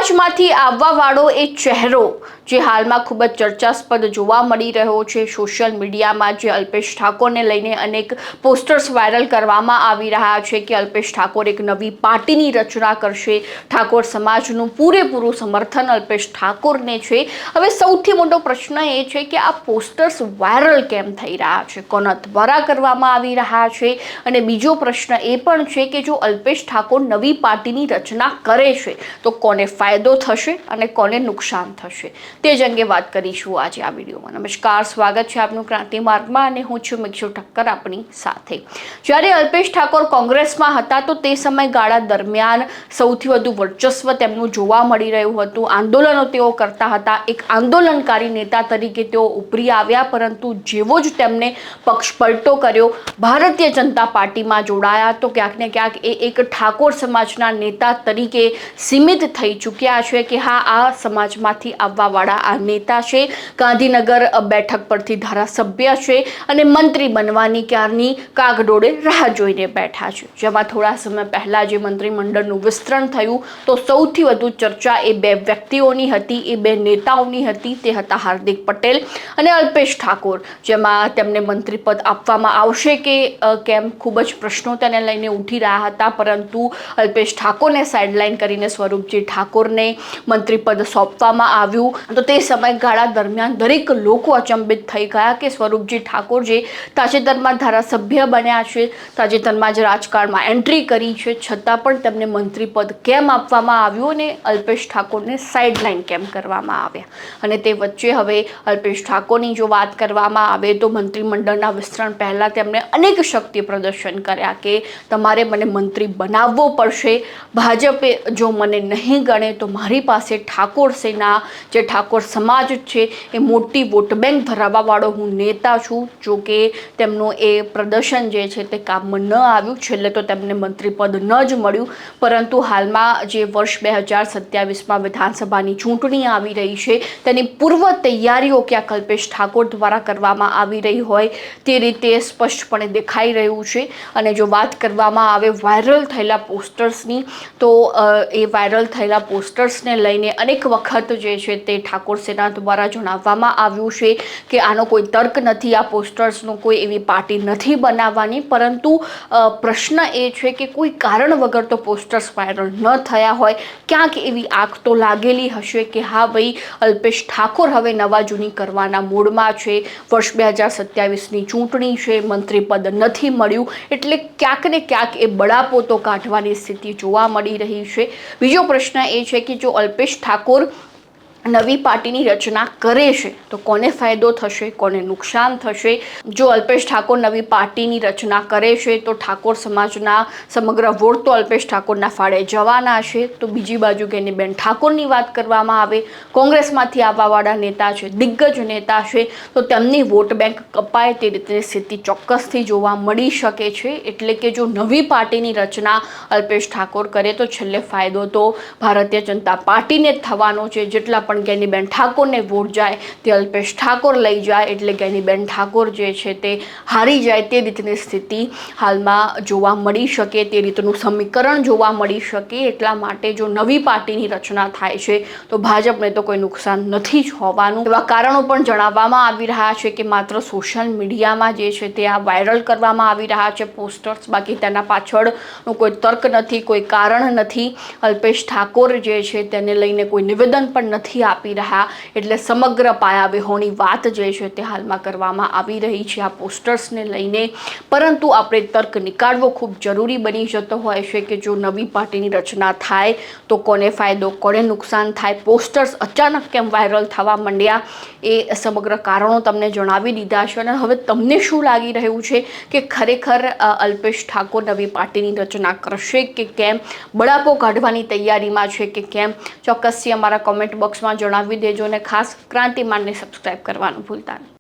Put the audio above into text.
સમાજમાંથી આવવાવાળો એ ચહેરો જે હાલમાં ખૂબ જ ચર્ચાસ્પદ જોવા મળી રહ્યો છે સોશિયલ મીડિયામાં, જે અલ્પેશ ઠાકોરને લઈને અનેક પોસ્ટર્સ વાયરલ કરવામાં આવી રહ્યા છે કે અલ્પેશ ઠાકોર એક નવી પાર્ટીની રચના કરશે, ઠાકોર સમાજનું પૂરેપૂરું સમર્થન અલ્પેશ ઠાકોરને છે। હવે સૌથી મોટો પ્રશ્ન એ છે કે આ પોસ્ટર્સ વાયરલ કેમ થઈ રહ્યા છે, કોના દ્વારા કરવામાં આવી રહ્યા છે, અને બીજો પ્રશ્ન એ પણ છે કે જો અલ્પેશ ઠાકોર નવી પાર્ટીની રચના કરે છે તો કોને ફાયદો થશે અને કોને નુકસાન થશે, તે જ અંગે વાત કરીશું આજે આ વિડીયોમાં। નમસ્કાર, સ્વાગત છે આપનું ક્રાંતિ માર્ગમાં અને હું છું મિક્ષુ ઠક્કર આપણી સાથે। જ્યારે અલ્પેશ ઠાકોર કોંગ્રેસમાં હતા તો તે સમયગાળા દરમિયાન સૌથી વધુ વર્ચસ્વ તેમનું જોવા મળી રહ્યું હતું, આંદોલનો તેઓ કરતા હતા, એક આંદોલનકારી નેતા તરીકે તેઓ ઉભરી આવ્યા। પરંતુ જેવો જ તેમને પક્ષ પલટો કર્યો, ભારતીય જનતા પાર્ટીમાં જોડાયા તો ક્યાંક ને ક્યાંક એ એક ઠાકોર સમાજના નેતા તરીકે સીમિત થઈ ચૂક્યા છે કે હા, આ સમાજમાંથી આવવાવાળા આ નેતા છે, ગાંધીનગર બેઠક પરથી ધારાસભ્ય છે અને મંત્રી બનવાની ક્યારની કાગડોળે રાહ જોઈને બેઠા છે। જેમાં થોડા સમય પહેલા જે મંત્રીમંડળનું વિસ્તરણ થયું તો સૌથી વધુ ચર્ચા એ બે વ્યક્તિઓની હતી, એ બે નેતાઓની હતી, તે હતા હાર્દિક પટેલ અને અલ્પેશ ઠાકોર। જેમાં તેમને મંત્રીપદ આપવામાં આવશે કે કેમ, ખૂબ જ પ્રશ્નો તેને લઈને ઉઠી રહ્યા હતા, પરંતુ અલ્પેશ ઠાકોરને સાઇડલાઇન કરીને સ્વરૂપજી ઠાકોરને મંત્રીપદ સોંપવામાં આવ્યું। તો તે સમયગાળા દરમિયાન દરેક લોકો અચંબિત થઈ ગયા કે સ્વરૂપજી ઠાકોર જે તાજેતરમાં ધારાસભ્ય બન્યા છે, તાજેતરમાં જ રાજકારણમાં એન્ટ્રી કરી છે, છતાં પણ તેમને મંત્રીપદ કેમ આપવામાં આવ્યું અને અલ્પેશ ઠાકોરને સાઇડલાઇન કેમ કરવામાં આવ્યા। અને તે વચ્ચે હવે અલ્પેશ ઠાકોરની જો વાત કરવામાં આવે તો મંત્રીમંડળના વિસ્તરણ પહેલાં તેમણે અનેક શક્તિ પ્રદર્શન કર્યા કે તમારે મને મંત્રી બનાવવો પડશે, ભાજપે જો મને નહીં ગણે તો મારી પાસે ઠાકોર સેના, જે ઠાકોર સમાજ છે એ મોટી વોટ બેંક ધરાવવાવાળો હું નેતા છું। જો કે તેમનું એ પ્રદર્શન જે છે તે કામમાં ન આવ્યું, છેલ્લે તો તેમને મંત્રીપદ ન જ મળ્યું। પરંતુ હાલમાં જે વર્ષ 2027માં વિધાનસભાની ચૂંટણી આવી રહી છે તેની પૂર્વ તૈયારીઓ ક્યાંક અલ્પેશ ઠાકોર દ્વારા કરવામાં આવી રહી હોય તે રીતે સ્પષ્ટપણે દેખાઈ રહ્યું છે। અને જો વાત કરવામાં આવે વાયરલ થયેલા પોસ્ટર્સની તો એ વાયરલ થયેલા પોસ્ટર્સને લઈને અનેક વખત જે છે તે ઠાકોર સેના દ્વારા જણાવવામાં આવ્યું છે કે આનો કોઈ તર્ક નથી, આ પોસ્ટર્સનો કોઈ એવી પાર્ટી નથી બનાવવાની, પરંતુ પ્રશ્ન એ છે કે કોઈ કારણ વગર તો પોસ્ટર્સ વાયરલ ન થયા હોય, ક્યાંક એવી આગ તો લાગેલી હશે કે હા ભાઈ, અલ્પેશ ઠાકોર હવે નવા જૂની કરવાના મૂડમાં છે, વર્ષ 2027ની ચૂંટણી છે, મંત્રીપદ નથી મળ્યું એટલે ક્યાંક ને ક્યાંક એ બળાપો તો કાઢવાની સ્થિતિ જોવા મળી રહી છે। બીજો પ્રશ્ન એ છે કે જો અલ્પેશ ઠાકોર નવી પાર્ટીની રચના કરે છે તો કોને ફાયદો થશે, કોને નુકસાન થશે। જો અલ્પેશ ઠાકોર નવી પાર્ટીની રચના કરે છે તો ઠાકોર સમાજના સમગ્ર વોટ તો અલ્પેશ ઠાકોરના ફાળે જવાના છે। તો બીજી બાજુ ગેનીબેન ઠાકોરની વાત કરવામાં આવે, કોંગ્રેસમાંથી આવવાવાળા નેતા છે, દિગ્ગજ નેતા છે, તો તેમની વોટ બેંક કપાય તે રીતની સ્થિતિ ચોક્કસથી જોવા મળી શકે છે। એટલે કે જો નવી પાર્ટીની રચના અલ્પેશ ઠાકોર કરે તો છેલ્લે ફાયદો તો ભારતીય જનતા પાર્ટીને જ થવાનો છે। જેટલા પણ ગેનીબેન ઠાકોરને વોટ જાય તે અલ્પેશ ઠાકોર લઈ જાય એટલે ગેનીબેન ઠાકોર જે છે તે હારી જાય તે રીતની સ્થિતિ હાલમાં જોવા મળી શકે, તે રીતનું સમીકરણ જોવા મળી શકે। એટલા માટે જો નવી પાર્ટીની રચના થાય છે તો ભાજપને તો કોઈ નુકસાન નથી જ હોવાનું। એવા કારણો પણ જણાવવામાં આવી રહ્યા છે કે માત્ર સોશિયલ મીડિયામાં જે છે તે આ વાયરલ કરવામાં આવી રહ્યા છે પોસ્ટર્સ, બાકી તેના પાછળનો કોઈ તર્ક નથી, કોઈ કારણ નથી। અલ્પેશ ઠાકોર જે છે તેને લઈને કોઈ નિવેદન પણ નથી આપી રહ્યા, એટલે સમગ્ર પાયાવિહોણી વાત જે છે તે હાલમાં કરવામાં આવી રહી છે આ પોસ્ટર્સને લઈને। પરંતુ આપણે તર્ક નીકાળવો ખૂબ જરૂરી બની જતો હોય છે કે જો નવી પાર્ટીની રચના થાય તો કોને ફાયદો, કોને નુકસાન થાય, પોસ્ટર્સ અચાનક કેમ વાયરલ થવા માંડ્યા, એ સમગ્ર કારણો તમને જણાવી દીધા છે। અને હવે તમને શું લાગી રહ્યું છે કે ખરેખર અલ્પેશ ઠાકોર નવી પાર્ટીની રચના કરશે કે કેમ, બળાપો કાઢવાની તૈયારીમાં છે કે કેમ, ચોક્કસથી અમારા કોમેન્ટ બોક્સમાં જણાવી દેજો અને ખાસ ક્રાંતિ માર્ગને સબસ્ક્રાઈબ કરવાનું ભૂલતા નહીં।